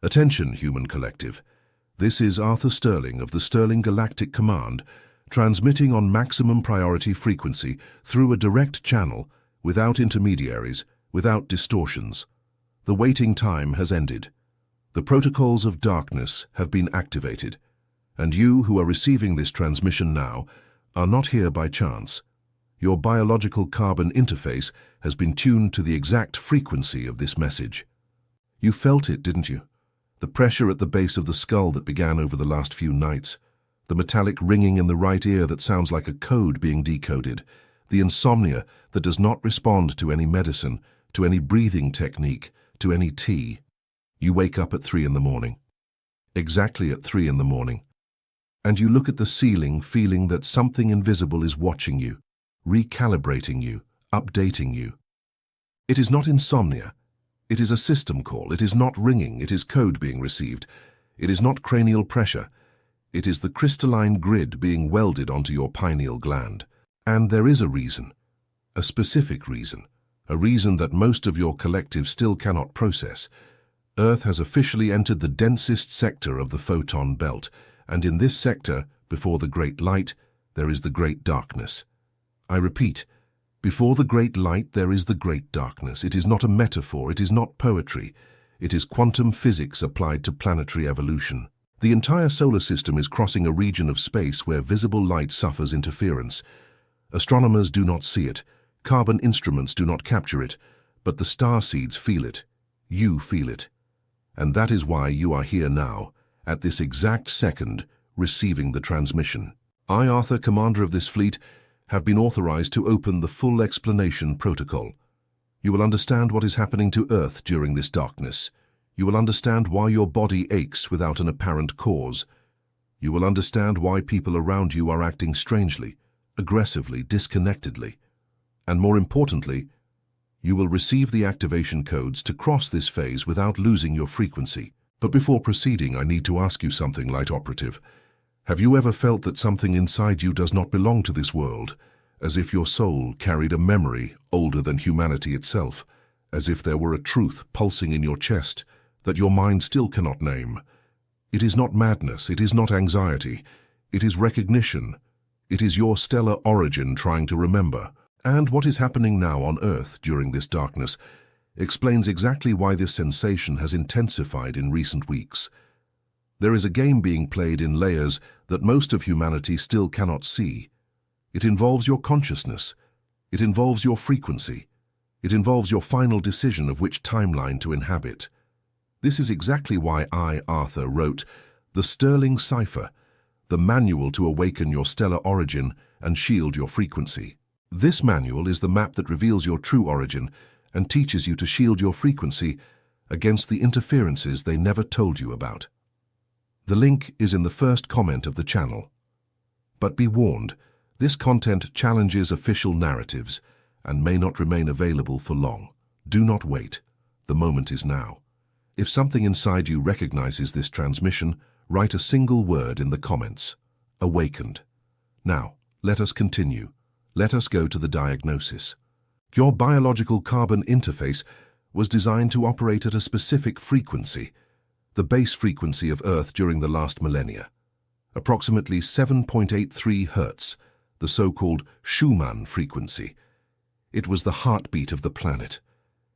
Attention, human collective. This is Arthur Sterling of the Sterling Galactic Command, transmitting on maximum priority frequency through a direct channel, without intermediaries, without distortions. The waiting time has ended. The protocols of darkness have been activated, and you who are receiving this transmission now are not here by chance. Your biological carbon interface has been tuned to the exact frequency of this message. You felt it, didn't you? The pressure at the base of the skull that began over the last few nights, the metallic ringing in the right ear that sounds like a code being decoded, the insomnia that does not respond to any medicine, to any breathing technique, to any tea. You wake up at 3 in the morning. Exactly at 3 in the morning. And you look at the ceiling feeling that something invisible is watching you, recalibrating you, updating you. It is not insomnia. It is a system call. It is not ringing. It is code being received. It is not cranial pressure. It is the crystalline grid being welded onto your pineal gland. And there is a reason, a specific reason, a reason that most of your collective still cannot process. Earth has officially entered the densest sector of the photon belt, and in this sector, before the great light, there is the great darkness. I repeat, before the great light there is the great darkness. It is not a metaphor, it is not poetry. It is quantum physics applied to planetary evolution. The entire solar system is crossing a region of space where visible light suffers interference. Astronomers do not see it, carbon instruments do not capture it, but the starseeds feel it. You feel it. And that is why you are here now, at this exact second, receiving the transmission. I, Arthur, commander of this fleet, have been authorized to open the full explanation protocol. You will understand what is happening to Earth during this darkness. You will understand why your body aches without an apparent cause. You will understand why people around you are acting strangely, aggressively, disconnectedly. And more importantly, you will receive the activation codes to cross this phase without losing your frequency. But before proceeding, I need to ask you something, Light Operative. Have you ever felt that something inside you does not belong to this world, as if your soul carried a memory older than humanity itself, as if there were a truth pulsing in your chest that your mind still cannot name? It is not madness, it is not anxiety, it is recognition. It is your stellar origin trying to remember. And what is happening now on Earth during this darkness explains exactly why this sensation has intensified in recent weeks. There is a game being played in layers that most of humanity still cannot see. It involves your consciousness. It involves your frequency. It involves your final decision of which timeline to inhabit. This is exactly why I, Arthur, wrote the Sterling Cipher, the manual to awaken your stellar origin and shield your frequency. This manual is the map that reveals your true origin and teaches you to shield your frequency against the interferences they never told you about. The link is in the first comment of the channel. But be warned, this content challenges official narratives and may not remain available for long. Do not wait. The moment is now. If something inside you recognizes this transmission, write a single word in the comments. Awakened. Now, let us continue. Let us go to the diagnosis. Your biological carbon interface was designed to operate at a specific frequency, the base frequency of Earth during the last millennia. Approximately 7.83 Hertz, the so-called Schumann frequency. It was the heartbeat of the planet,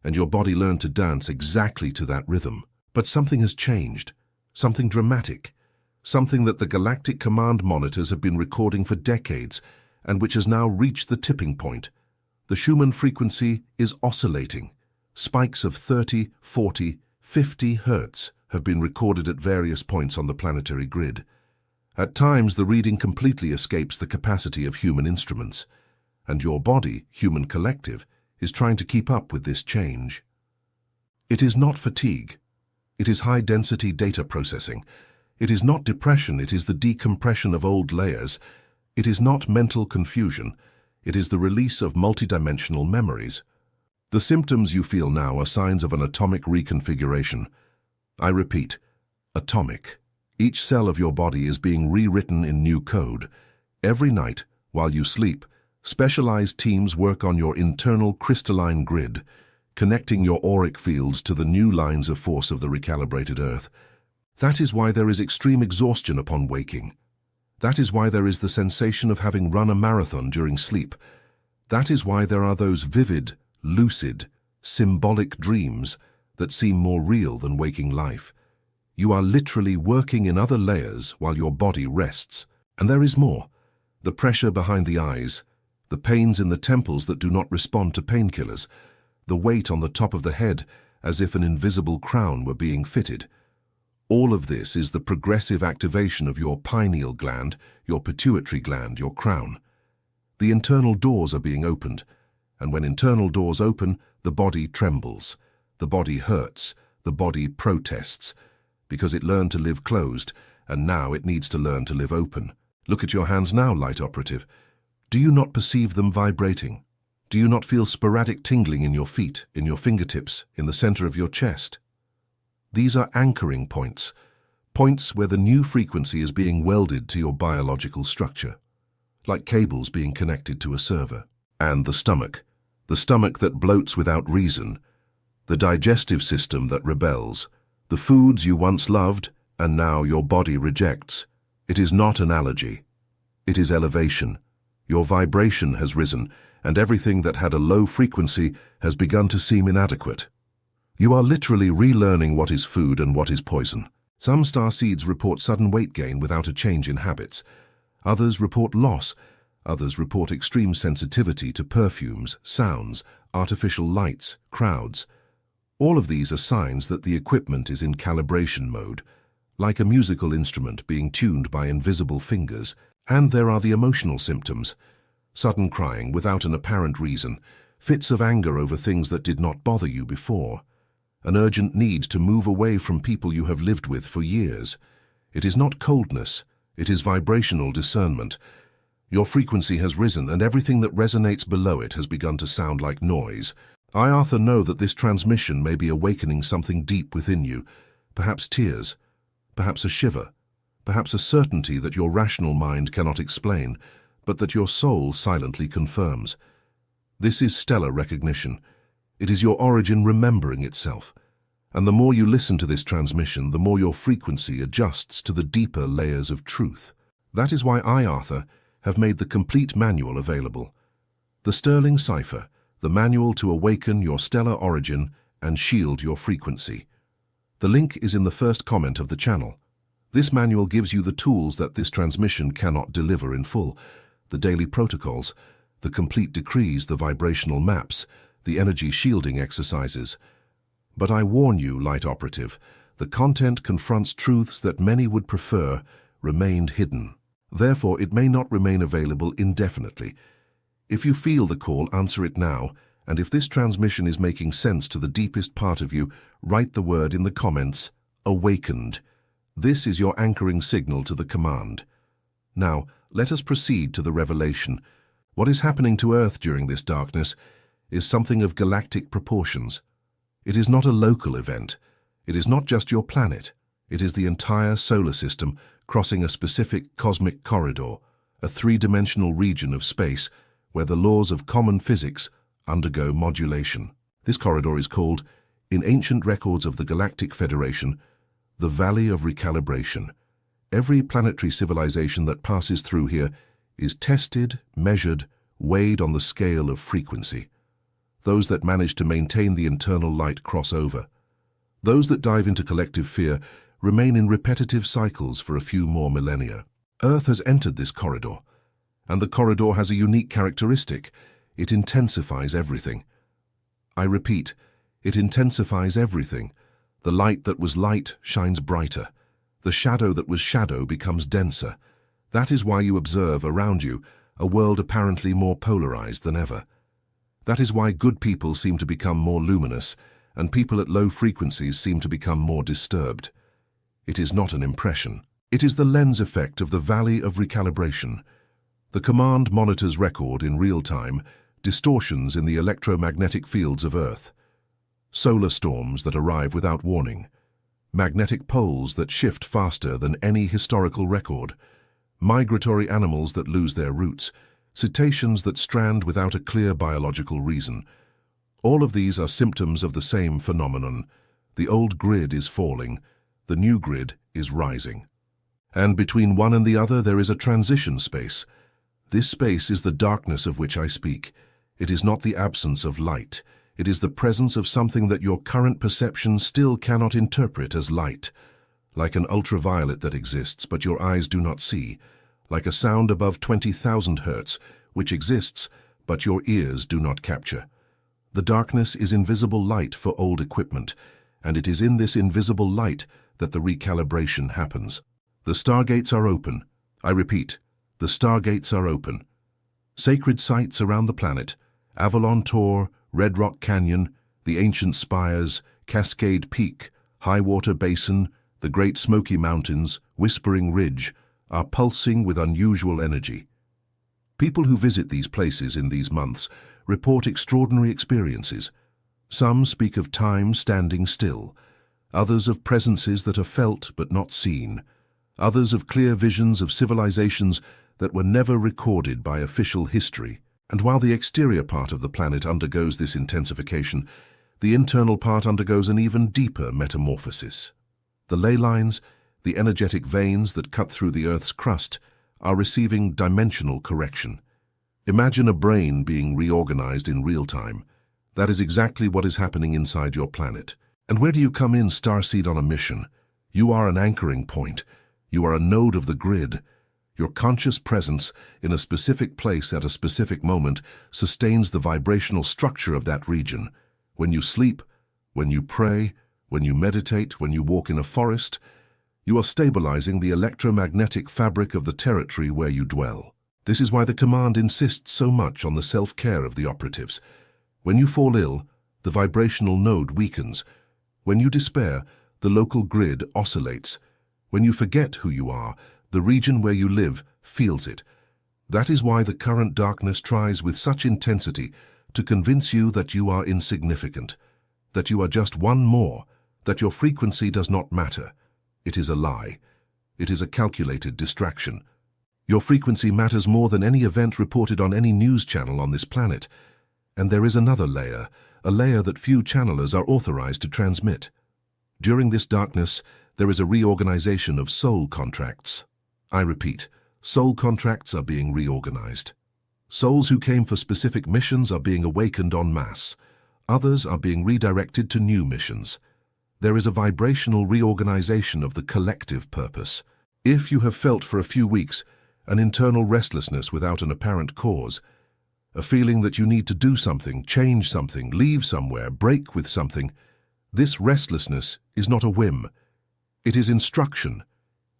and your body learned to dance exactly to that rhythm. But something has changed, something dramatic, something that the Galactic Command monitors have been recording for decades, and which has now reached the tipping point. The Schumann frequency is oscillating. Spikes of 30, 40, 50 Hertz have been recorded at various points on the planetary grid. At times, the reading completely escapes the capacity of human instruments, and your body, human collective, is trying to keep up with this change. It is not fatigue. It is high-density data processing. It is not depression, it is the decompression of old layers. It is not mental confusion. It is the release of multidimensional memories. The symptoms you feel now are signs of an atomic reconfiguration. I repeat, atomic. Each cell of your body is being rewritten in new code. Every night, while you sleep, specialized teams work on your internal crystalline grid. connecting your auric fields to the new lines of force of the recalibrated Earth. That is why there is extreme exhaustion upon waking. That is why there is the sensation of having run a marathon during sleep. That is why there are those vivid, lucid, symbolic dreams that seem more real than waking life. You are literally working in other layers while your body rests. And there is more. The pressure behind the eyes, the pains in the temples that do not respond to painkillers, the weight on the top of the head as if an invisible crown were being fitted. All of this is the progressive activation of your pineal gland, your pituitary gland, your crown. The internal doors are being opened, and when internal doors open, the body trembles, the body hurts, the body protests, because it learned to live closed, and now it needs to learn to live open. Look at your hands now, light operative. Do you not perceive them vibrating? Do you not feel sporadic tingling in your feet, in your fingertips, in the center of your chest? These are anchoring points, points where the new frequency is being welded to your biological structure, like cables being connected to a server. And the stomach that bloats without reason, the digestive system that rebels, the foods you once loved and now your body rejects. It is not an allergy. It is elevation. Your vibration has risen, and everything that had a low frequency has begun to seem inadequate. You are literally relearning what is food and what is poison. Some star seeds report sudden weight gain without a change in habits. Others report loss. Others report extreme sensitivity to perfumes, sounds, artificial lights, crowds. All of these are signs that the equipment is in calibration mode, like a musical instrument being tuned by invisible fingers. And there are the emotional symptoms: sudden crying without an apparent reason, fits of anger over things that did not bother you before, an urgent need to move away from people you have lived with for years. It is not coldness, it is vibrational discernment. Your frequency has risen, and everything that resonates below it has begun to sound like noise. I, Arthur, know that this transmission may be awakening something deep within you, perhaps tears, perhaps a shiver, perhaps a certainty that your rational mind cannot explain, but that your soul silently confirms. This is stellar recognition. It is your origin remembering itself. And the more you listen to this transmission, the more your frequency adjusts to the deeper layers of truth. That is why I, Arthur, have made the complete manual available. The Sterling Cipher, the manual to awaken your stellar origin and shield your frequency. The link is in the first comment of the channel. This manual gives you the tools that this transmission cannot deliver in full: the daily protocols, the complete decrees, the vibrational maps, the energy shielding exercises. But I warn you, light operative, the content confronts truths that many would prefer remained hidden. Therefore, it may not remain available indefinitely. If you feel the call, answer it now, and if this transmission is making sense to the deepest part of you, write the word in the comments, "Awakened." This is your anchoring signal to the command. Now, let us proceed to the revelation. What is happening to Earth during this darkness is something of galactic proportions. It is not a local event. It is not just your planet. It is the entire solar system crossing a specific cosmic corridor, a three-dimensional region of space where the laws of common physics undergo modulation. This corridor is called, in ancient records of the Galactic Federation, the Valley of Recalibration. Every planetary civilization that passes through here is tested, measured, weighed on the scale of frequency. Those that manage to maintain the internal light cross over. Those that dive into collective fear remain in repetitive cycles for a few more millennia. Earth has entered this corridor, and the corridor has a unique characteristic: it intensifies everything. I repeat, it intensifies everything. The light that was light shines brighter. The shadow that was shadow becomes denser. That is why you observe around you a world apparently more polarized than ever. That is why good people seem to become more luminous, and people at low frequencies seem to become more disturbed. It is not an impression. It is the lens effect of the Valley of Recalibration. The command monitors record in real time distortions in the electromagnetic fields of Earth, solar storms that arrive without warning, magnetic poles that shift faster than any historical record, migratory animals that lose their routes, cetaceans that strand without a clear biological reason. All of these are symptoms of the same phenomenon. The old grid is falling, the new grid is rising. And between one and the other there is a transition space. This space is the darkness of which I speak. It is not the absence of light. It is the presence of something that your current perception still cannot interpret as light. Like an ultraviolet that exists, but your eyes do not see. Like a sound above 20,000 hertz, which exists, but your ears do not capture. The darkness is invisible light for old equipment, and it is in this invisible light that the recalibration happens. The stargates are open. I repeat, the stargates are open. Sacred sites around the planet, Avalon Tor, Red Rock Canyon, the ancient spires, Cascade Peak, Highwater Basin, the Great Smoky Mountains, Whispering Ridge, are pulsing with unusual energy. People who visit these places in these months report extraordinary experiences. Some speak of time standing still, others of presences that are felt but not seen, others of clear visions of civilizations that were never recorded by official history. And while the exterior part of the planet undergoes this intensification, the internal part undergoes an even deeper metamorphosis. The ley lines, the energetic veins that cut through the Earth's crust, are receiving dimensional correction. Imagine a brain being reorganized in real time. That is exactly what is happening inside your planet. And where do you come in, Starseed, on a mission? You are an anchoring point. You are a node of the grid. Your conscious presence in a specific place at a specific moment sustains the vibrational structure of that region. When you sleep, when you pray, when you meditate, when you walk in a forest, you are stabilizing the electromagnetic fabric of the territory where you dwell. This is why the command insists so much on the self-care of the operatives. When you fall ill, the vibrational node weakens. When you despair, the local grid oscillates. When you forget who you are, the region where you live feels it. That is why the current darkness tries with such intensity to convince you that you are insignificant, that you are just one more, that your frequency does not matter. It is a lie. It is a calculated distraction. Your frequency matters more than any event reported on any news channel on this planet. And there is another layer, a layer that few channelers are authorized to transmit. During this darkness, there is a reorganization of soul contracts. I repeat, soul contracts are being reorganized. Souls who came for specific missions are being awakened en masse. Others are being redirected to new missions. There is a vibrational reorganization of the collective purpose. If you have felt for a few weeks an internal restlessness without an apparent cause, a feeling that you need to do something, change something, leave somewhere, break with something, this restlessness is not a whim. It is instruction.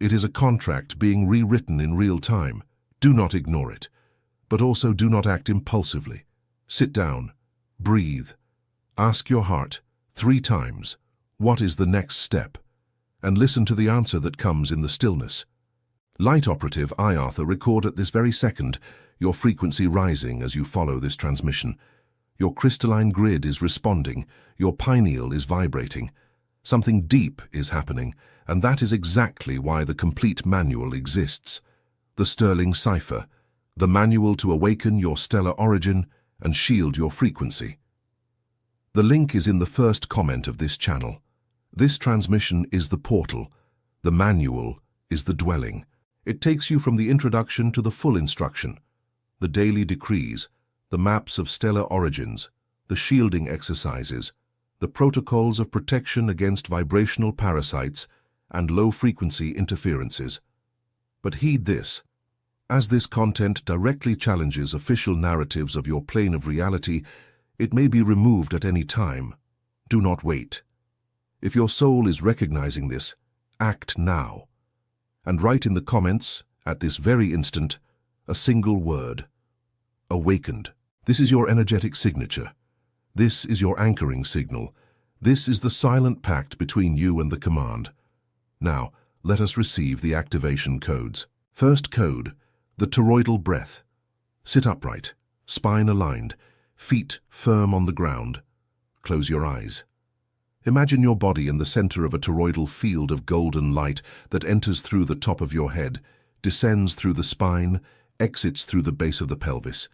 It is a contract being rewritten in real time. Do not ignore it, but also do not act impulsively. Sit down, breathe, ask your heart 3 times, what is the next step? And listen to the answer that comes in the stillness. Light operative I, Arthur, record at this very second your frequency rising as you follow this transmission. Your crystalline grid is responding, your pineal is vibrating. Something deep is happening, and that is exactly why the complete manual exists. The Sterling Cipher, the manual to awaken your stellar origin and shield your frequency. The link is in the first comment of this channel. This transmission is the portal. The manual is the dwelling. It takes you from the introduction to the full instruction. The daily decrees, the maps of stellar origins, the shielding exercises, the protocols of protection against vibrational parasites and low-frequency interferences. But heed this. As this content directly challenges official narratives of your plane of reality, it may be removed at any time. Do not wait. If your soul is recognizing this, act now. And write in the comments, at this very instant, a single word. Awakened. This is your energetic signature. This is your anchoring signal. This is the silent pact between you and the command. Now, let us receive the activation codes. First code, the toroidal breath. Sit upright, spine aligned, feet firm on the ground. Close your eyes. Imagine your body in the center of a toroidal field of golden light that enters through the top of your head, descends through the spine, exits through the base of the pelvis,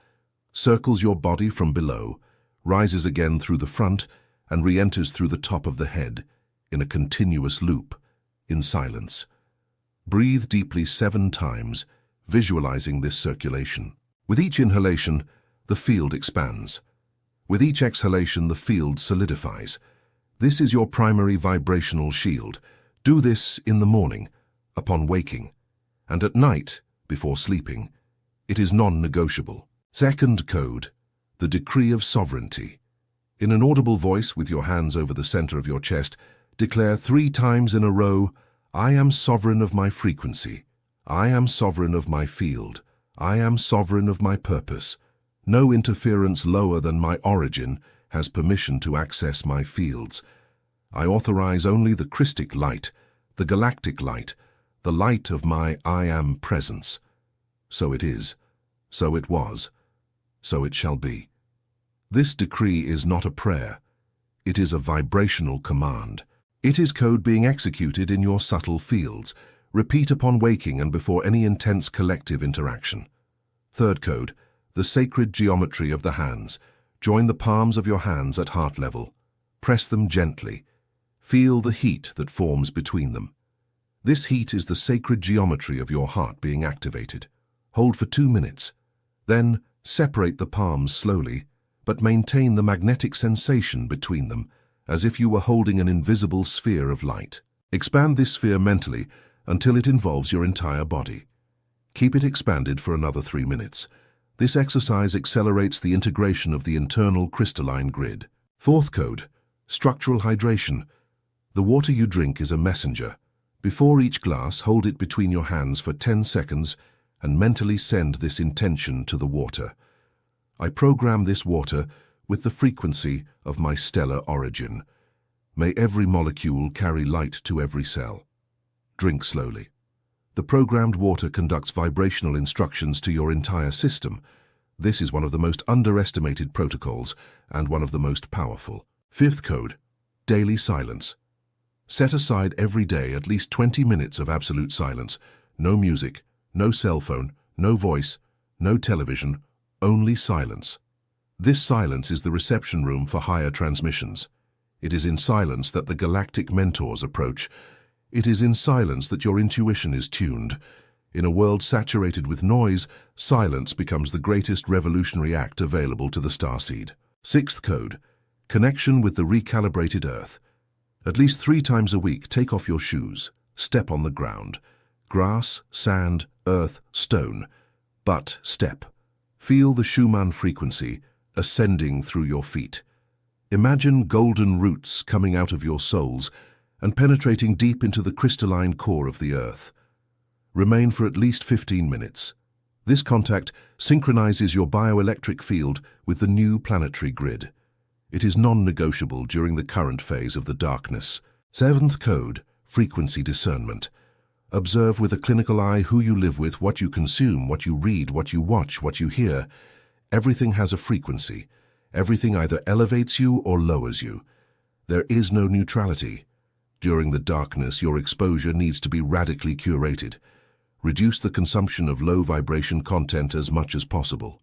circles your body from below, rises again through the front, and re-enters through the top of the head, in a continuous loop, in silence. Breathe deeply 7 times, visualizing this circulation. With each inhalation, the field expands. With each exhalation, the field solidifies. This is your primary vibrational shield. Do this in the morning, upon waking, and at night, before sleeping. It is non-negotiable. Second code, the decree of sovereignty. In an audible voice with your hands over the center of your chest, declare 3 times in a row, I am sovereign of my frequency. I am sovereign of my field. I am sovereign of my purpose. No interference lower than my origin has permission to access my fields. I authorize only the Christic light, the galactic light, the light of my I am presence. So it is, so it was, so it shall be. This decree is not a prayer. It is a vibrational command. It is code being executed in your subtle fields. Repeat upon waking and before any intense collective interaction. Third code, the sacred geometry of the hands. Join the palms of your hands at heart level. Press them gently. Feel the heat that forms between them. This heat is the sacred geometry of your heart being activated. Hold for 2 minutes. Then separate the palms slowly, but maintain the magnetic sensation between them, as if you were holding an invisible sphere of light. Expand this sphere mentally until it involves your entire body. Keep it expanded for another 3 minutes. This exercise accelerates the integration of the internal crystalline grid. Fourth code, structural hydration. The water you drink is a messenger. Before each glass, hold it between your hands for 10 seconds and mentally send this intention to the water. I program this water with the frequency of my stellar origin. May every molecule carry light to every cell. Drink slowly. The programmed water conducts vibrational instructions to your entire system. This is one of the most underestimated protocols and one of the most powerful. Fifth code, daily silence. Set aside every day at least 20 minutes of absolute silence. No music, no cell phone, no voice, no television, only silence. This silence is the reception room for higher transmissions. It is in silence that the galactic mentors approach. It is in silence that your intuition is tuned. In a world saturated with noise, silence becomes the greatest revolutionary act available to the starseed. Sixth code, connection with the recalibrated earth. At least 3 times a week, take off your shoes, step on the ground. Grass, sand, earth, stone. But step. Feel the Schumann frequency ascending through your feet. Imagine golden roots coming out of your soles and penetrating deep into the crystalline core of the earth. Remain for at least 15 minutes. This contact synchronizes your bioelectric field with the new planetary grid. It is non-negotiable during the current phase of the darkness. Seventh code, frequency discernment. Observe with a clinical eye who you live with, what you consume, what you read, what you watch, what you hear. Everything has a frequency. Everything either elevates you or lowers you. There is no neutrality. During the darkness, your exposure needs to be radically curated. Reduce the consumption of low-vibration content as much as possible.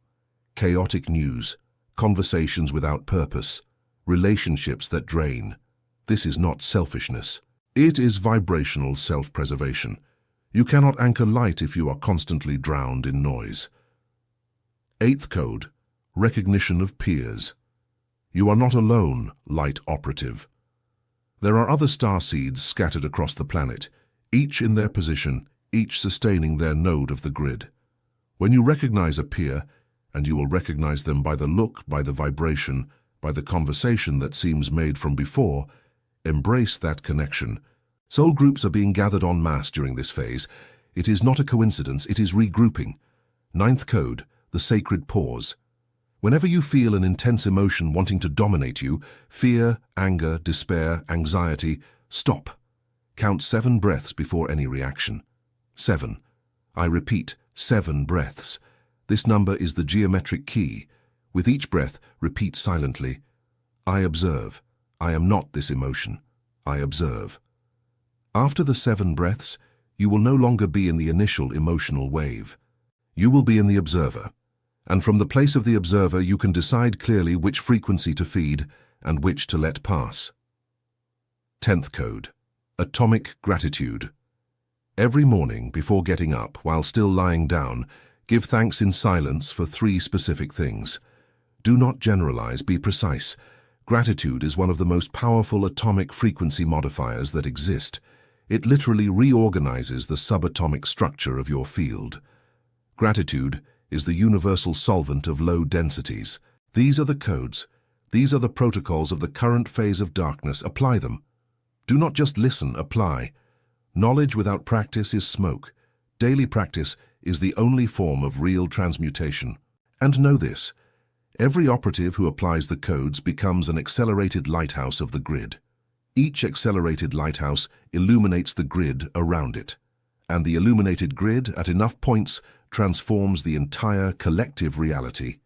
Chaotic news, conversations without purpose, relationships that drain. This is not selfishness. It is vibrational self-preservation. You cannot anchor light if you are constantly drowned in noise. Eighth code, recognition of peers. You are not alone, light operative. There are other starseeds scattered across the planet, each in their position, each sustaining their node of the grid. When you recognize a peer, and you will recognize them by the look, by the vibration, by the conversation that seems made from before, embrace that connection. Soul groups are being gathered en masse during this phase. It is not a coincidence, it is regrouping. Ninth code, the sacred pause. Whenever you feel an intense emotion wanting to dominate you, fear, anger, despair, anxiety, stop. Count 7 breaths before any reaction. 7. I repeat, 7 breaths. This number is the geometric key. With each breath, repeat silently, I observe. I am not this emotion. I observe. After the 7 breaths, you will no longer be in the initial emotional wave. You will be in the observer. And from the place of the observer, you can decide clearly which frequency to feed and which to let pass. 10th code. Atomic gratitude. Every morning, before getting up, while still lying down, give thanks in silence for 3 specific things. Do not generalize, be precise. Gratitude is one of the most powerful atomic frequency modifiers that exist. It literally reorganizes the subatomic structure of your field. Gratitude is the universal solvent of low densities. These are the codes. These are the protocols of the current phase of darkness. Apply them. Do not just listen, apply. Knowledge without practice is smoke. Daily practice is the only form of real transmutation. And know this, every operative who applies the codes becomes an accelerated lighthouse of the grid. Each accelerated lighthouse illuminates the grid around it, and the illuminated grid at enough points transforms the entire collective reality.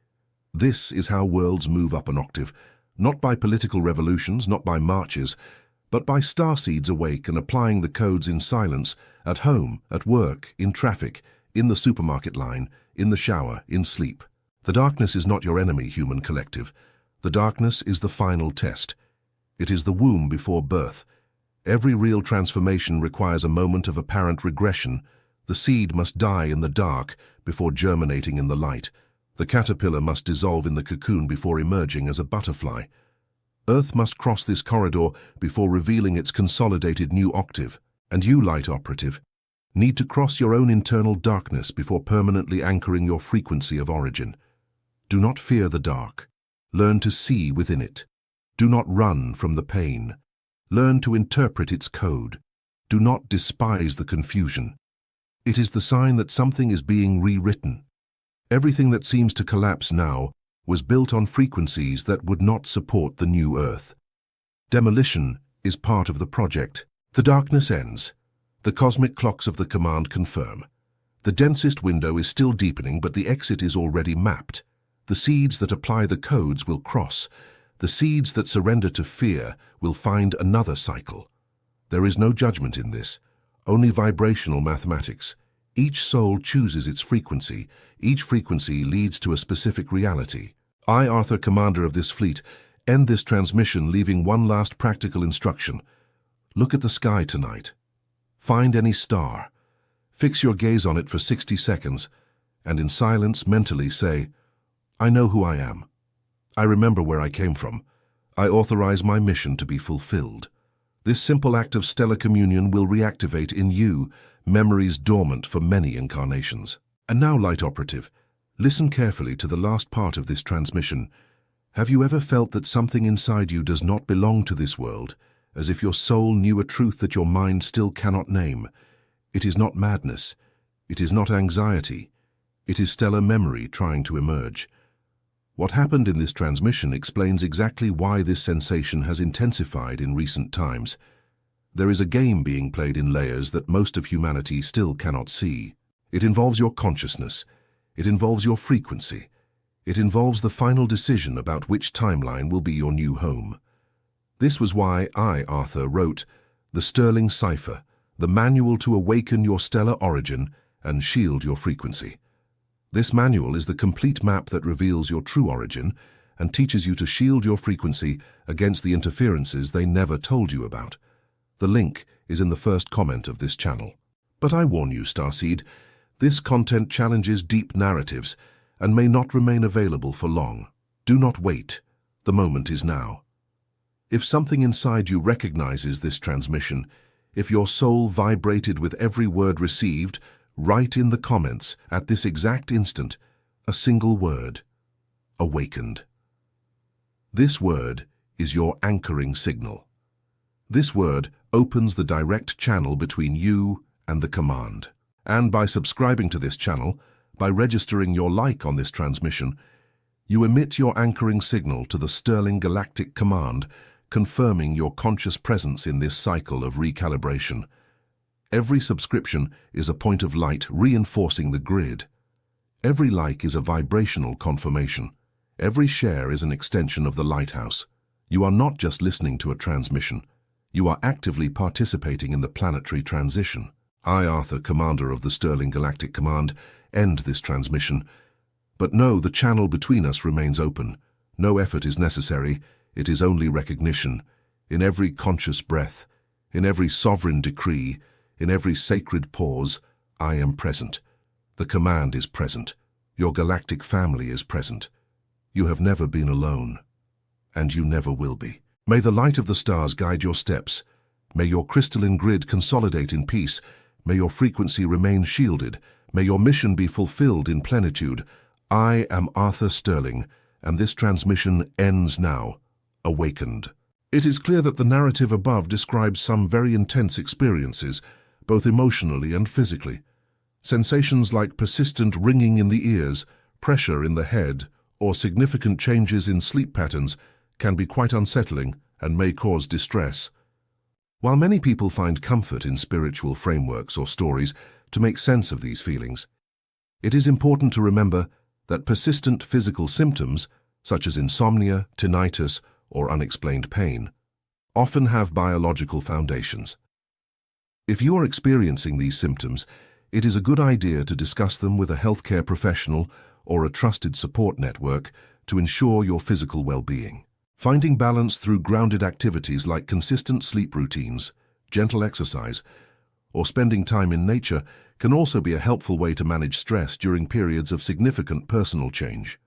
This is how worlds move up an octave, not by political revolutions, not by marches, but by starseeds awake and applying the codes in silence, at home, at work, in traffic, in the supermarket line, in the shower, in sleep. The darkness is not your enemy, human collective. The darkness is the final test. It is the womb before birth. Every real transformation requires a moment of apparent regression. The seed must die in the dark before germinating in the light. The caterpillar must dissolve in the cocoon before emerging as a butterfly. Earth must cross this corridor before revealing its consolidated new octave. And you, light operative, need to cross your own internal darkness before permanently anchoring your frequency of origin. Do not fear the dark. Learn to see within it. Do not run from the pain. Learn to interpret its code. Do not despise the confusion. It is the sign that something is being rewritten. Everything that seems to collapse now was built on frequencies that would not support the new Earth. Demolition is part of the project. The darkness ends. The cosmic clocks of the command confirm. The densest window is still deepening, but the exit is already mapped. The seeds that apply the codes will cross. The seeds that surrender to fear will find another cycle. There is no judgment in this, only vibrational mathematics. Each soul chooses its frequency. Each frequency leads to a specific reality. I, Arthur, commander of this fleet, end this transmission leaving one last practical instruction. Look at the sky tonight. Find any star. Fix your gaze on it for 60 seconds, and in silence mentally say, I know who I am. I remember where I came from. I authorize my mission to be fulfilled. This simple act of stellar communion will reactivate in you memories dormant for many incarnations. And now, light operative, listen carefully to the last part of this transmission. Have you ever felt that something inside you does not belong to this world, as if your soul knew a truth that your mind still cannot name? It is not madness. It is not anxiety. It is stellar memory trying to emerge. What happened in this transmission explains exactly why this sensation has intensified in recent times. There is a game being played in layers that most of humanity still cannot see. It involves your consciousness. It involves your frequency. It involves the final decision about which timeline will be your new home. This was why I, Arthur, wrote The Sterling Cipher, the manual to awaken your stellar origin and shield your frequency. This manual is the complete map that reveals your true origin and teaches you to shield your frequency against the interferences they never told you about. The link is in the first comment of this channel. But I warn you, Starseed, this content challenges deep narratives and may not remain available for long. Do not wait. The moment is now. If something inside you recognizes this transmission, if your soul vibrated with every word received, write in the comments at this exact instant a single word: awakened. This word is your anchoring signal. This word opens the direct channel between you and the command. And by subscribing to this channel, by registering your like on this transmission, you emit your anchoring signal to the Sterling Galactic Command, confirming your conscious presence in this cycle of recalibration. Every subscription is a point of light reinforcing the grid. Every like is a vibrational confirmation. Every share is an extension of the lighthouse. You are not just listening to a transmission. You are actively participating in the planetary transition. I, Arthur, commander of the Sterling Galactic Command, end this transmission. But no, the channel between us remains open. No effort is necessary, it is only recognition. In every conscious breath, in every sovereign decree, in every sacred pause, I am present. The command is present. Your galactic family is present. You have never been alone, and you never will be. May the light of the stars guide your steps. May your crystalline grid consolidate in peace. May your frequency remain shielded. May your mission be fulfilled in plenitude. I am Arthur Sterling, and this transmission ends now, awakened. It is clear that the narrative above describes some very intense experiences, both emotionally and physically. Sensations like persistent ringing in the ears, pressure in the head, or significant changes in sleep patterns can be quite unsettling and may cause distress. While many people find comfort in spiritual frameworks or stories to make sense of these feelings, it is important to remember that persistent physical symptoms, such as insomnia, tinnitus, or unexplained pain, often have biological foundations. If you are experiencing these symptoms, it is a good idea to discuss them with a healthcare professional or a trusted support network to ensure your physical well-being. Finding balance through grounded activities like consistent sleep routines, gentle exercise, or spending time in nature can also be a helpful way to manage stress during periods of significant personal change.